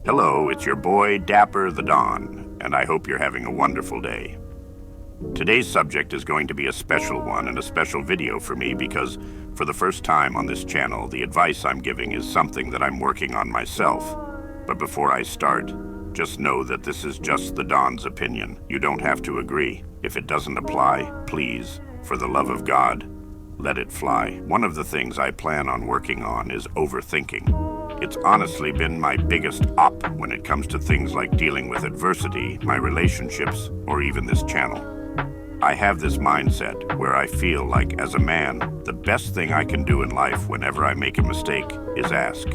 Hello, it's your boy, Dapper the Don, and I hope you're having a wonderful day. Today's subject is going to be a special one and a special video for me because, for the first time on this channel, the advice I'm giving is something that I'm working on myself. But before I start, just know that this is just the Don's opinion. You don't have to agree. If it doesn't apply, please, for the love of God, let it fly. One of the things I plan on working on is overthinking. It's honestly been my biggest op when it comes to things like dealing with adversity, my relationships, or even this channel. I have this mindset where I feel like, as a man, the best thing I can do in life whenever I make a mistake is ask,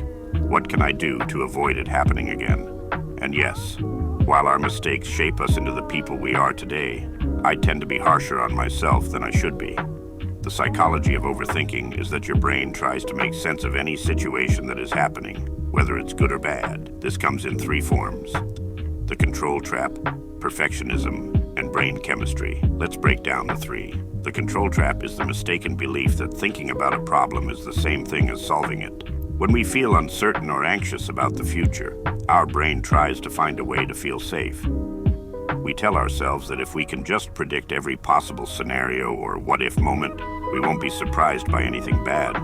what can I do to avoid it happening again? And yes, while our mistakes shape us into the people we are today, I tend to be harsher on myself than I should be. The psychology of overthinking is that your brain tries to make sense of any situation that is happening, whether it's good or bad. This comes in three forms: the control trap, perfectionism, and brain chemistry. Let's break down the three. The control trap is the mistaken belief that thinking about a problem is the same thing as solving it. When we feel uncertain or anxious about the future, our brain tries to find a way to feel safe. We tell ourselves that if we can just predict every possible scenario or what-if moment, we won't be surprised by anything bad.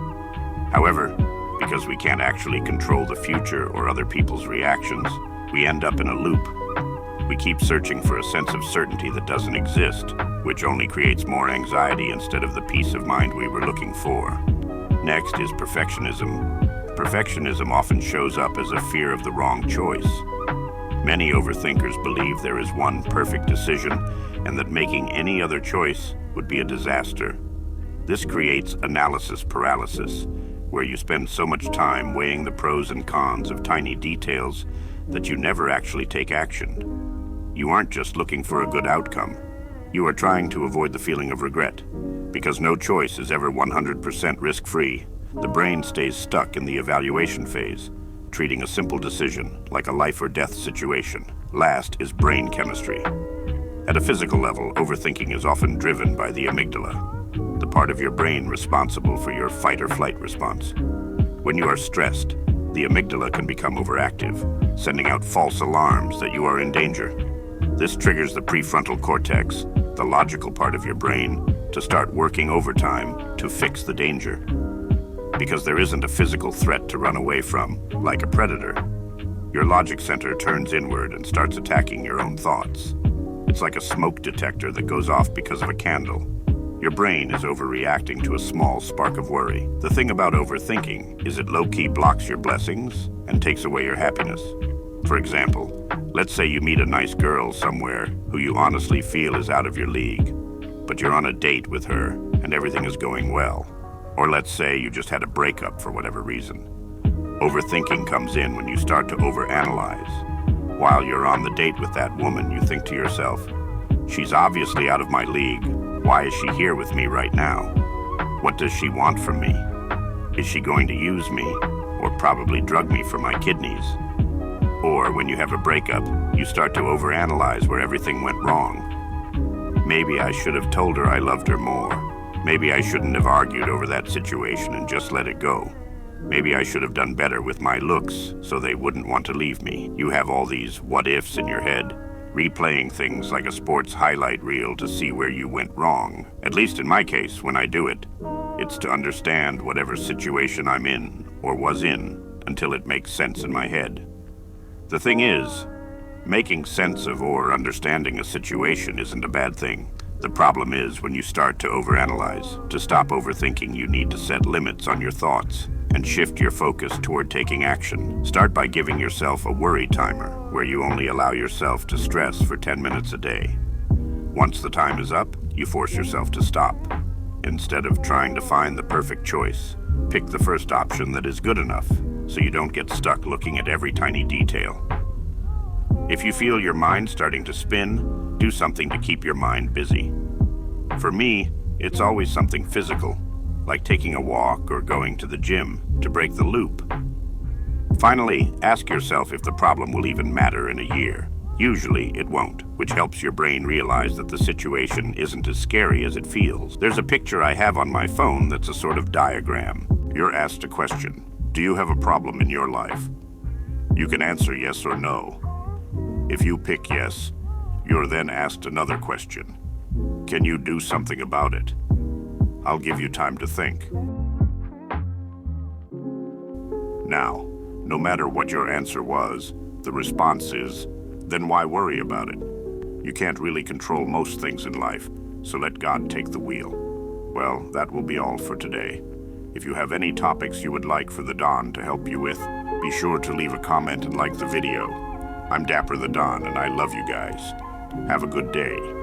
However, because we can't actually control the future or other people's reactions, we end up in a loop. We keep searching for a sense of certainty that doesn't exist, which only creates more anxiety instead of the peace of mind we were looking for. Next is perfectionism. Perfectionism often shows up as a fear of the wrong choice. Many overthinkers believe there is one perfect decision and that making any other choice would be a disaster. This creates analysis paralysis, where you spend so much time weighing the pros and cons of tiny details that you never actually take action. You aren't just looking for a good outcome. You are trying to avoid the feeling of regret. Because no choice is ever 100% risk-free, the brain stays stuck in the evaluation phase, treating a simple decision like a life or death situation. Last is brain chemistry. At a physical level, overthinking is often driven by the amygdala, the part of your brain responsible for your fight or flight response. When you are stressed, the amygdala can become overactive, sending out false alarms that you are in danger. This triggers the prefrontal cortex, the logical part of your brain, to start working overtime to fix the danger. Because there isn't a physical threat to run away from, like a predator, your logic center turns inward and starts attacking your own thoughts. It's like a smoke detector that goes off because of a candle. Your brain is overreacting to a small spark of worry. The thing about overthinking is it low-key blocks your blessings and takes away your happiness. For example, let's say you meet a nice girl somewhere who you honestly feel is out of your league, but you're on a date with her and everything is going well. Or let's say you just had a breakup for whatever reason. Overthinking comes in when you start to overanalyze. While you're on the date with that woman, you think to yourself, she's obviously out of my league. Why is she here with me right now? What does she want from me? Is she going to use me or probably drug me for my kidneys? Or when you have a breakup, you start to overanalyze where everything went wrong. Maybe I should have told her I loved her more. Maybe I shouldn't have argued over that situation and just let it go. Maybe I should have done better with my looks so they wouldn't want to leave me. You have all these what-ifs in your head, replaying things like a sports highlight reel to see where you went wrong. At least in my case, when I do it, it's to understand whatever situation I'm in or was in until it makes sense in my head. The thing is, making sense of or understanding a situation isn't a bad thing. The problem is when you start to overanalyze. To stop overthinking, you need to set limits on your thoughts and shift your focus toward taking action. Start by giving yourself a worry timer, where you only allow yourself to stress for 10 minutes a day. Once the time is up, you force yourself to stop. Instead of trying to find the perfect choice, pick the first option that is good enough, so you don't get stuck looking at every tiny detail. If you feel your mind starting to spin, do something to keep your mind busy. For me, it's always something physical, like taking a walk or going to the gym to break the loop. Finally, ask yourself if the problem will even matter in a year. Usually, it won't, which helps your brain realize that the situation isn't as scary as it feels. There's a picture I have on my phone that's a sort of diagram. You're asked a question. Do you have a problem in your life? You can answer yes or no. If you pick yes, you're then asked another question. Can you do something about it? I'll give you time to think. Now, no matter what your answer was, the response is, then why worry about it? You can't really control most things in life, so let God take the wheel. Well, that will be all for today. If you have any topics you would like for the Don to help you with, be sure to leave a comment and like the video. I'm Dapper the Don, and I love you guys. Have a good day.